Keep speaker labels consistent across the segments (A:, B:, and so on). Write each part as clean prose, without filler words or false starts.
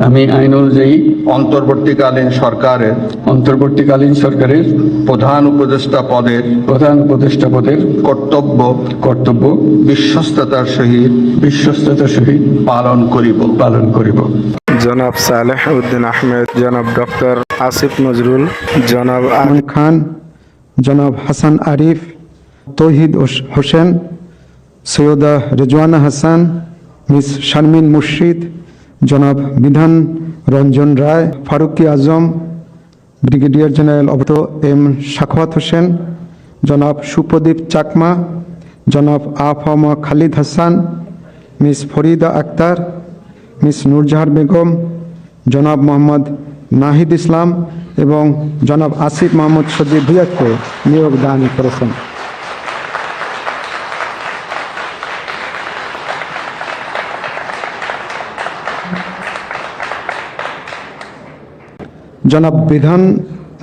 A: আমি আইন অনুযায়ী
B: অন্তর্বর্তীকালীন সরকারের প্রধান উপদেষ্টা পদের কর্তব্য বিশ্বস্ততার সহিত পালন করিব।
C: জনাব সালেহ উদ্দিন আহমেদ, জনাব ডক্টর আসিফ নজরুল, জনাব
D: আমান খান, জনাব হাসান আরিফ, তৌহিদ হোসেন, সৈয়দা রেজওয়ানা হাসান, মিস শারমিন মুর্শিদ, জনাব বিধান রঞ্জন রায়, ফারুকি আজম, ব্রিগেডিয়ার জেনারেল অবত এম সাখাওয়াত হোসেন, জনাব সুপ্রদীপ চাকমা, জনাব আফম খালিদ হাসান, মিস ফরিদা আক্তার, মিস নূরজাহার বেগম, জনাব মোহাম্মদ নাহিদ ইসলাম এবং জনাব আসিফ মাহমুদ সদ্দি ভুইয়াকে নিয়োগ দান করেছেন। জনাব বিধান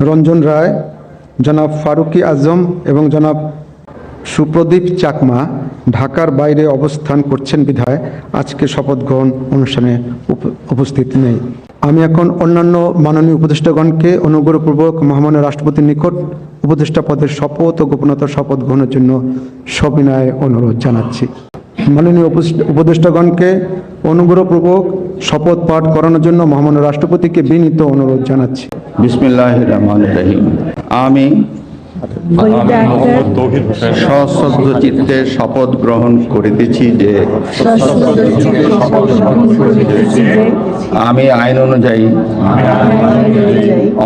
D: রঞ্জন রায়, জনাব ফারুকি আজম এবং জনাব সুপ্রদীপ চাকমা ঢাকার বাইরে অবস্থান করছেন বিধায় আজকে শপথ গ্রহণ অনুষ্ঠানে উপস্থিত নেই। আমি এখন অন্যান্য মাননীয় উপদেষ্টাগণকে অনুগ্রহপূর্বক মহামান্য রাষ্ট্রপতির নিকট উপদেষ্টা পদের শপথ ও গোপনতার শপথ গ্রহণের জন্য সবিনয়ে অনুরোধ জানাচ্ছি। মাননীয় উপদেষ্টাগণকে অনুগ্রহপূর্বক শপথ পাঠ করানোর জন্য মহামান্য রাষ্ট্রপতিকে বিনীত অনুরোধ জানাচ্ছি।
B: বিসমিল্লাহির রহমানির রহিম। আমি সশ্রদ্ধ চিত্তে শপথ গ্রহণ করিতেছি যে আমি আইন অনুযায়ী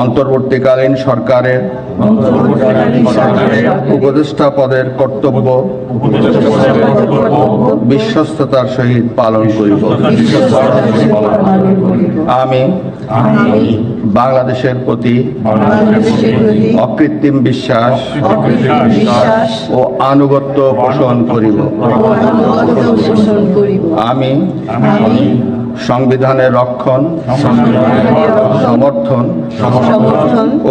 B: অন্তর্বর্তীকালীন সরকারের উপদেষ্টা পদের কর্তব্য বিশ্বস্ততার সহিত পালন করিব। আমি বাংলাদেশের প্রতি অকৃত্রিম বিশ্বাস ও আনুগত্য পোষণ করিব। আমি সংবিধানের রক্ষণ, সমর্থন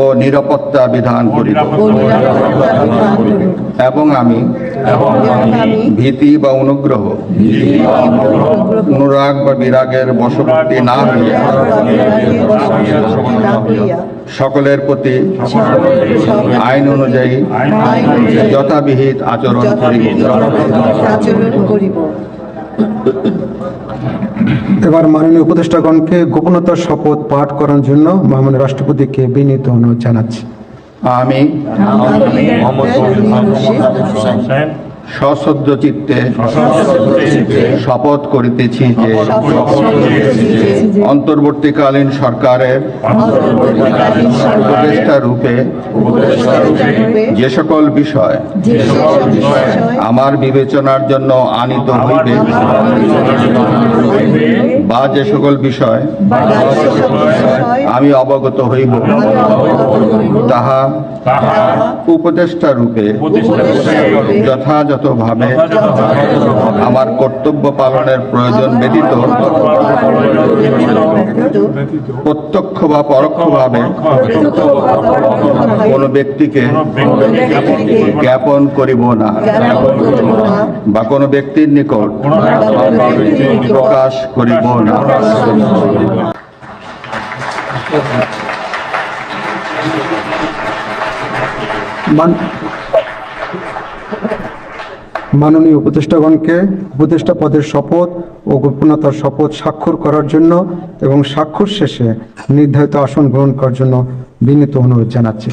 B: ও নিরাপত্তা বিধান করিব এবং আমি ভীতি বা অনুগ্রহ, অনুরাগ বা বিরাগের বশবর্তী না হইয়া সকলের প্রতি আইন অনুযায়ী যথাবিহিত আচরণ করিব।
D: এবার মাননীয় উপদেষ্টাগণকে গোপনতার শপথ পাঠ করার জন্য মহামান্য রাষ্ট্রপতিকে বিনীত অনুরোধ জানাচ্ছি।
B: আমি সশ্রদ্ধ চিত্তে শপথ করিতেছি যে অন্তর্বর্তীকালীন সরকারের উপদেষ্টা রূপে যে সকল বিষয় আমার বিবেচনার জন্য আনিত হইবে বা যে সকল বিষয় আমি অবগত হইব তাহা উপদেষ্টা রূপে যথাযথভাবে আমার কর্তব্য পালনের প্রয়োজন ব্যতীত প্রত্যক্ষ বা পরোক্ষভাবে কোনো ব্যক্তিকে জ্ঞাপন করিব না বা কোনো ব্যক্তির নিকট প্রকাশ করিব না।
D: মাননীয় উপদেষ্টাগণকে উপদেষ্টা পদের শপথ ও গোপনতার শপথ স্বাক্ষর করার জন্য এবং স্বাক্ষর শেষে নির্ধারিত আসন গ্রহণ করার জন্য বিনীত অনুরোধ জানাচ্ছি।